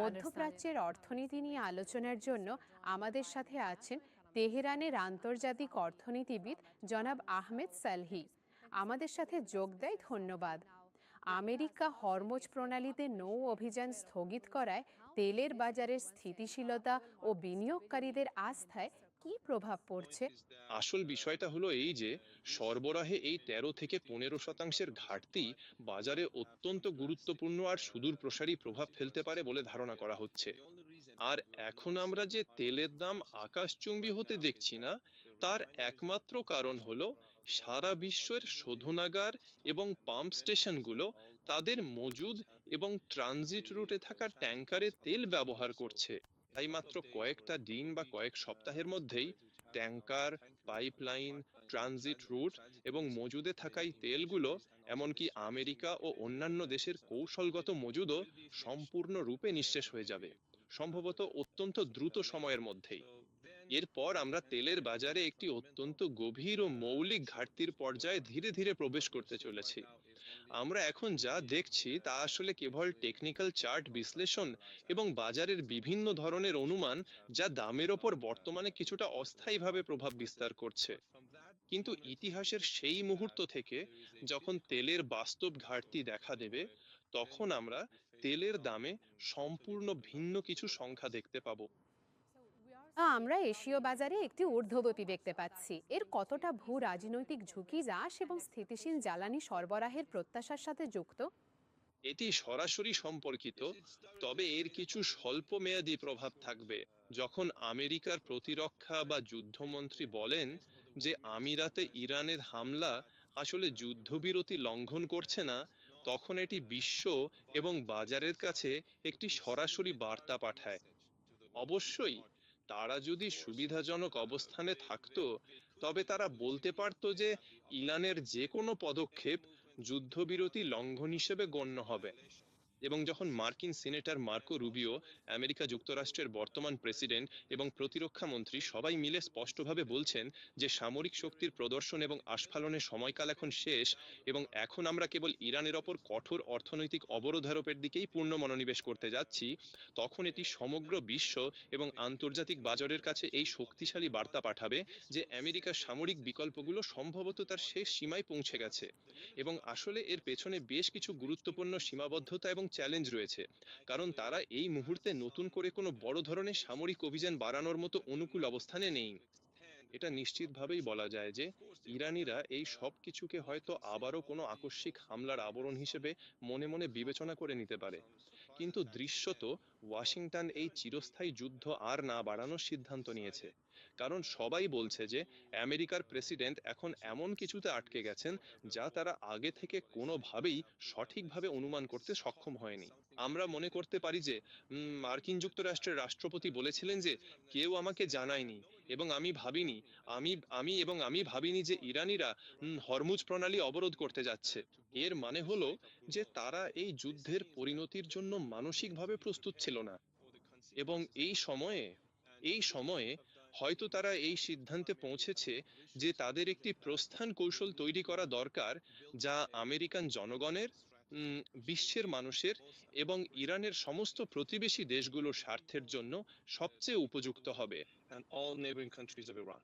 মধ্যপ্রাচ্যের অর্থনীতি নিয়ে আলোচনার জন্য আমাদের সাথে আছেন তেহরানের আন্তর্জাতিক অর্থনীতিবিদ জনাব আহমেদ সালহি। আমাদের সাথে যোগ দেয়, ধন্যবাদ। আমেরিকা হরমুজ প্রণালীতে নৌ অভিযান স্থগিত করায় তেলের বাজারের স্থিতিশীলতা ও বিনিয়োগকারীদের আস্থায় কি প্রভাব পড়ছে? আসল বিষয়টা হলো এই যে সরবরাহে এই 13 থেকে 15% ঘাটতি বাজারে অত্যন্ত গুরুত্বপূর্ণ আর সুদূর প্রসারী প্রভাব ফেলতে পারে বলে ধারণা করা হচ্ছে। আর এখন আমরা যে তেলের দাম আকাশচুম্বী হতে দেখছি না, তার একমাত্র কারণ হলো সারা বিশ্বের শোধনাগার এবং পাম্প স্টেশনগুলো তাদের মজুদ এবং ট্রানজিট রুটে থাকা ট্যাঙ্কারে তেল ব্যবহার করছে। তাই মাত্র কয়েকটা দিন বা কয়েক সপ্তাহের মধ্যেই ট্যাঙ্কার, পাইপলাইন, ট্রানজিট রুট এবং মজুদে থাকা এই তেলগুলো, এমনকি আমেরিকা ও অন্যান্য দেশের কৌশলগত মজুদও সম্পূর্ণরূপে নিঃশেষ হয়ে যাবে, সম্ভবত অত্যন্ত দ্রুত সময়ের মধ্যেই। এরপর আমরা তেলের বাজারে একটি অত্যন্ত গভীর ও মৌলিক ঘাটতির পর্যায়ে ধীরে ধীরে প্রবেশ করতে চলেছি। আমরা এখন যা দেখছি তা আসলে কেবল টেকনিক্যাল চার্ট বিশ্লেষণ এবং বাজারের বিভিন্ন ধরনের অনুমান, যা দামের ওপর বর্তমানে কিছুটা অস্থায়ীভাবে প্রভাব বিস্তার করছে। কিন্তু ইতিহাসের সেই মুহূর্ত থেকে যখন তেলের বাস্তব ঘাটতি দেখা দেবে, তখন আমরা তেলের দামে সম্পূর্ণ ভিন্ন কিছু সংখ্যা দেখতে পাবো। আমরা এশীয় বাজারে একটি ঊর্ধ্বগতি দেখতে পাচ্ছি। এর কতটা ভূ রাজনৈতিক ঝুঁকি হ্রাস এবং স্থিতিশীল জ্বালানি সরবরাহের প্রত্যাশার সাথে যুক্ত? এটি সরাসরি সম্পর্কিত, তবে এর কিছু স্বল্প মেয়াদী প্রভাব থাকবে। যখন আমেরিকার প্রতিরক্ষা বা যুদ্ধমন্ত্রী বলেন যে আমিরাতে ইরানের হামলা আসলে যুদ্ধবিরতি লঙ্ঘন করছে না, তখন এটি বিশ্ব এবং বাজারের কাছে একটি সরাসরি বার্তা পাঠায়। অবশ্যই, তারা যদি সুবিধাজনক অবস্থানে থাকতো, তবে তারা বলতে পারত যে ইরানের যে কোনো পদক্ষেপ যুদ্ধবিরতি লঙ্ঘন হিসেবে গণ্য হবে। এবং যখন মার্কিন সিনেটর মার্কো রুবিও, আমেরিকা যুক্তরাষ্ট্রের বর্তমান প্রেসিডেন্ট এবং প্রতিরক্ষা মন্ত্রী সবাই মিলে স্পষ্টভাবে বলছেন যে সামরিক শক্তির প্রদর্শন এবং আস্ফালনের সময়কাল এখন শেষ এবং এখন আমরা কেবল ইরানের ওপর কঠোর অর্থনৈতিক অবরোধারোপের দিকেই পূর্ণ মনোনিবেশ করতে যাচ্ছি, তখন এটি সমগ্র বিশ্ব এবং আন্তর্জাতিক বাজারের কাছে এই শক্তিশালী বার্তা পাঠাবে যে আমেরিকার সামরিক বিকল্পগুলো সম্ভবত তার শেষ সীমায় পৌঁছে গেছে। এবং আসলে এর পেছনে বেশ কিছু গুরুত্বপূর্ণ সীমাবদ্ধতা এবং চ্যালেঞ্জ রয়েছে, কারণ তারা এই মুহূর্তে নতুন করে কোনো বড় ধরনের সামরিক অভিযান বাড়ানোর মতো অনুকূল অবস্থানে নেই। এটা নিশ্চিতভাবেই বলা যায় যে ইরানিরা এই সব কিছুকে হয়তো আবারও কোনো আকস্মিক হামলার আবরণ হিসেবে মনে মনে বিবেচনা করে নিতে পারে, কিন্তু দৃশ্যত ওয়াশিংটন এই চিরস্থায়ী যুদ্ধ আর না বাড়ানোর সিদ্ধান্ত নিয়েছে, কারণ সবাই বলছে যে আমেরিকার প্রেসিডেন্ট এখন এমন কিছুতে আটকে গেছেন যা তারা আগে থেকে কোনোভাবেই সঠিকভাবে অনুমান করতে সক্ষম হয়নি। আমরা মনে করতে পারি যে মার্কিন যুক্তরাষ্ট্রের রাষ্ট্রপতি বলেছিলেন যে কেউ আমাকে জানায়নি এবং আমি ভাবিনি, আমি আমি ভাবিনি যে ইরানিরা হরমুজ প্রণালী অবরোধ করতে যাচ্ছে। এর মানে হলো যে তারা এই যুদ্ধের পরিণতির জন্য মানসিকভাবে প্রস্তুত ছিল না। এবং এই সময়ে হয়তো তারা এই সিদ্ধান্তে পৌঁছেছে যে তাদের একটি প্রস্থান কৌশল তৈরি করা দরকার, যা আমেরিকান জনগণের, উম, বিশ্বের মানুষের এবং ইরানের সমস্ত প্রতিবেশী দেশগুলোর স্বার্থের জন্য সবচেয়ে উপযুক্ত হবে। And all neighboring countries of Iran.